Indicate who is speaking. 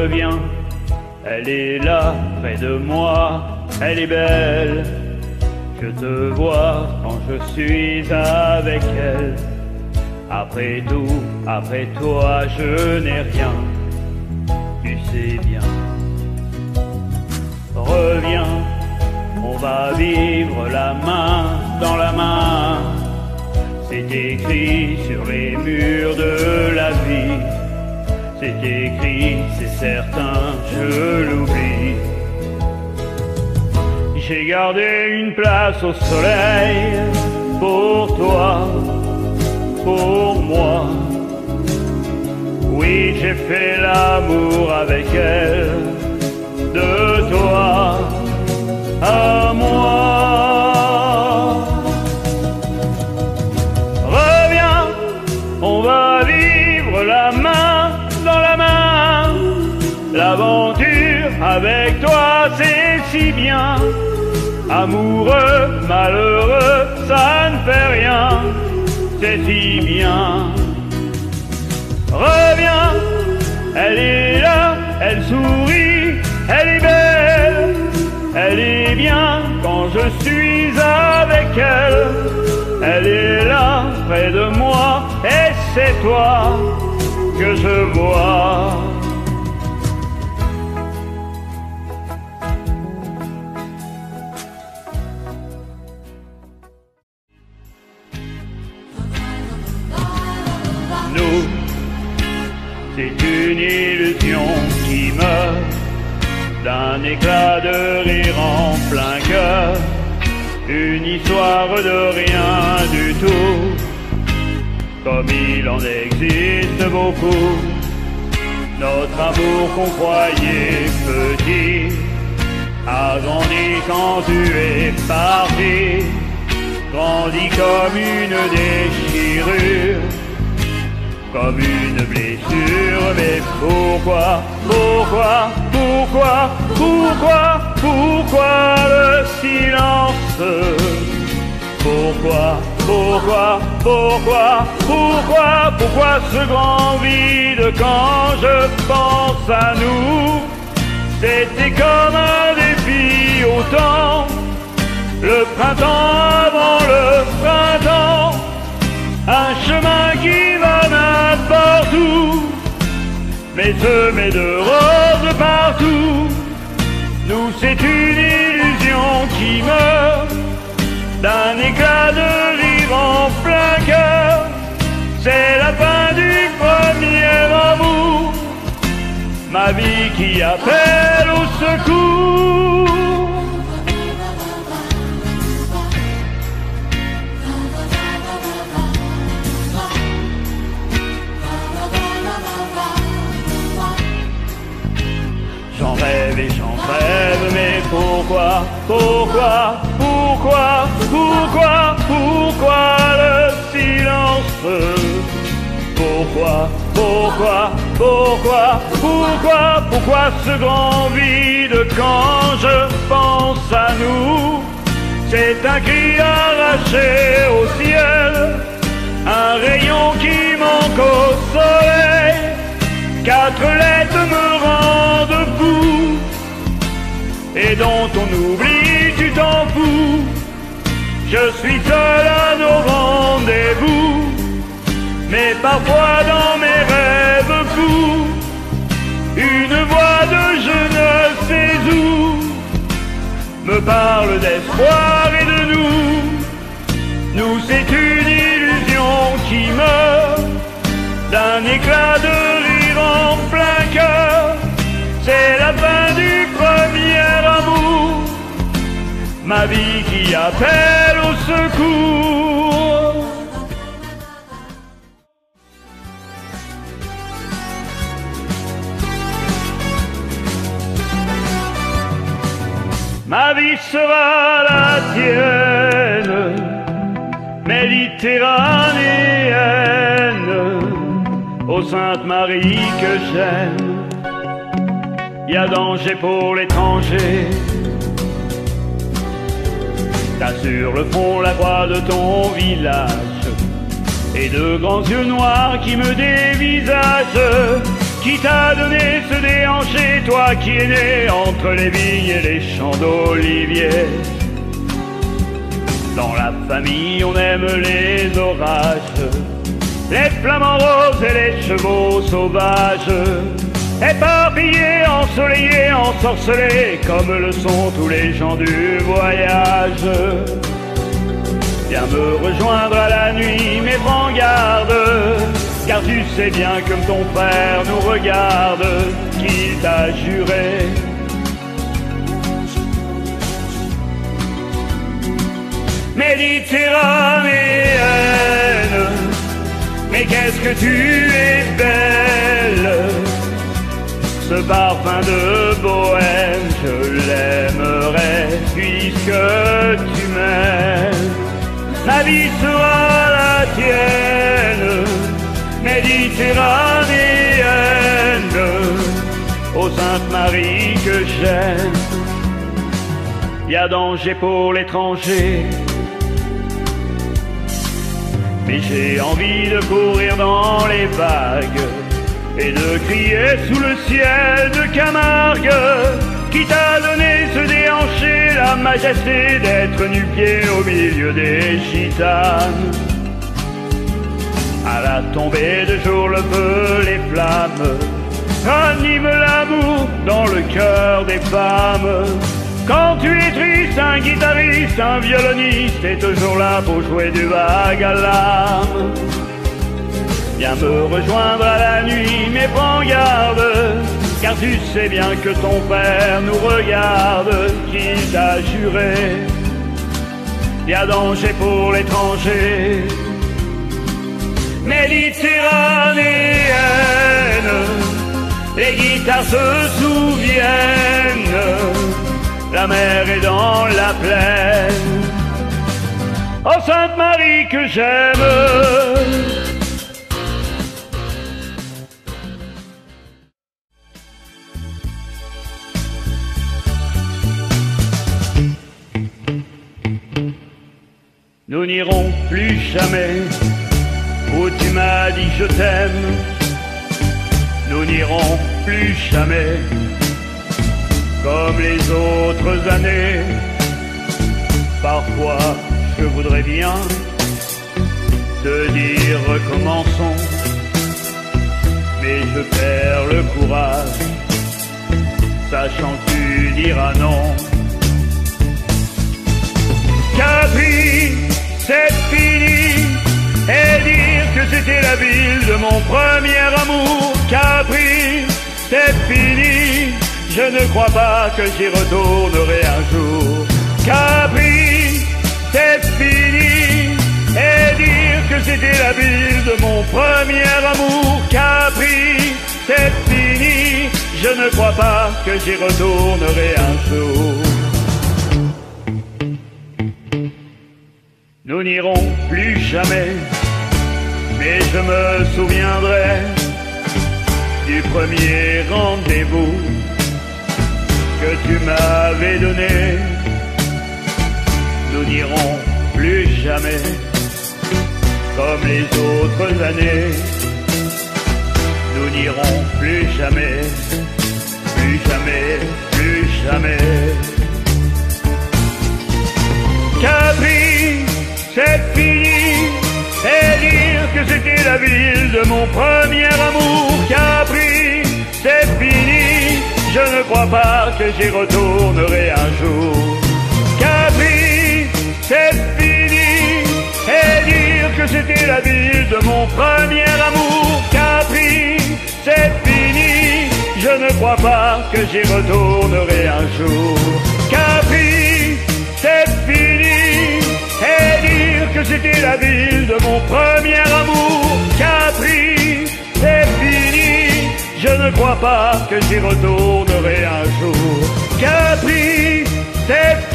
Speaker 1: reviens. Elle est là, près de moi, elle est belle. Je te vois quand je suis avec elle. Après tout, après toi, je n'ai rien, tu sais bien. Reviens, on va vivre la main dans la main. C'est écrit sur les murs de la vie. C'est écrit, c'est certain, je l'oublie. J'ai gardé une place au soleil pour toi, pour moi. Oui, j'ai fait l'amour avec elle, de toi à moi. Reviens, on va vivre la main dans la main. L'aventure avec toi, c'est si bien. Amoureux, malheureux, ça ne fait rien, c'est si bien. Reviens, elle est là, elle sourit, elle est belle. Elle est bien quand je suis avec elle. Elle est là, près de moi, et c'est toi que je vois. Nous, c'est une illusion qui meurt d'un éclat de rire en plein cœur. Une histoire de rien du tout, comme il en existe beaucoup. Notre amour qu'on croyait petit a grandi quand tu es parti. Grandi comme une déchirure, comme une blessure. Mais pourquoi, pourquoi, pourquoi, pourquoi, pourquoi le silence? Pourquoi, pourquoi, pourquoi, pourquoi, pourquoi ce grand vide quand je pense à nous? C'était comme un défi autant, le printemps avant le printemps, un chemin qui va n'importe où, mais semé de roses partout. Nous, c'est une illusion qui meurt d'un éclat de rire en plein cœur. C'est la fin du premier amour, ma vie qui appelle au secours. J'en rêve et j'en rêve, mais pourquoi, pourquoi, pourquoi, pourquoi, pourquoi le silence? Pourquoi, pourquoi, pourquoi, pourquoi, pourquoi ce grand vide quand je pense à nous? C'est un cri arraché au ciel, un rayon qui manque au soleil. 4 lettres me rendent fou, et dont on oublie, tu t'en fous. Je suis seul à nos rendez-vous, mais parfois dans mes rêves fous, une voix de je ne sais où me parle d'espoir et de nous. Nous, c'est une illusion qui meurt d'un éclat de rire en plein cœur. C'est la fin du premier amour, ma vie qui appelle au secours. Ma vie sera la tienne, méditerranéenne, ô Sainte Marie que j'aime. Y a danger pour l'étranger. T'as sur le fond la croix de ton village et de grands yeux noirs qui me dévisagent, Qui t'a donné ce déhanché, toi qui es né entre les vignes et les champs d'olivier? Dans la famille on aime les orages, les flamants roses et les chevaux sauvages, éparpillés, ensoleillés, ensorcelés, comme le sont tous les gens du voyage. Viens me rejoindre à la nuit, mais prends garde, car tu sais bien que ton frère nous regarde, qu'il t'a juré. Méditerranéenne, mais qu'est-ce que tu es belle! Ce parfum de bohème, je l'aimerais puisque tu m'aimes. Ma vie sera la tienne, méditerranéenne, ô Sainte Marie que j'aime. Y a danger pour l'étranger, mais j'ai envie de courir dans les vagues et de crier sous le ciel de Camargue. Qui t'a donné ce déhanché, la majesté d'être nu-pied au milieu des gitanes? À la tombée de jour, le feu, les flammes raniment l'amour dans le cœur des femmes. Quand tu es triste, un guitariste, un violoniste est toujours là pour jouer du vague à l'âme. Viens me rejoindre à la nuit, mais prends garde, car tu sais bien que ton père nous regarde, qu'il t'a juré. Y a danger pour l'étranger, méditerranéenne, les guitares se souviennent, la mer est dans la plaine. Oh Sainte Marie que j'aime. Nous n'irons plus jamais où tu m'as dit je t'aime. Nous n'irons plus jamais comme les autres années. Parfois je voudrais bien te dire recommençons, mais je perds le courage, sachant que tu diras non. Capri, c'est fini, et dire que c'était la ville de mon premier amour. Capri, c'est fini, je ne crois pas que j'y retournerai un jour. Capri, c'est fini, et dire que c'était la ville de mon premier amour. Capri, c'est fini, je ne crois pas que j'y retournerai un jour. Nous n'irons plus jamais, mais je me souviendrai du premier rendez-vous que tu m'avais donné. Nous n'irons plus jamais comme les autres années. Nous n'irons plus jamais, plus jamais, plus jamais. Capri, c'est fini, et dire que c'était la ville de mon premier amour. Capri, c'est fini, je ne crois pas que j'y retournerai un jour. Capri, c'est fini, et dire que c'était la ville de mon premier amour. Capri, c'est fini, je ne crois pas que j'y retournerai un jour. Capri, c'est fini, et dire que c'était la ville de mon premier amour. Capri, c'est fini, je ne crois pas que j'y retournerai un jour. Capri, c'est fini.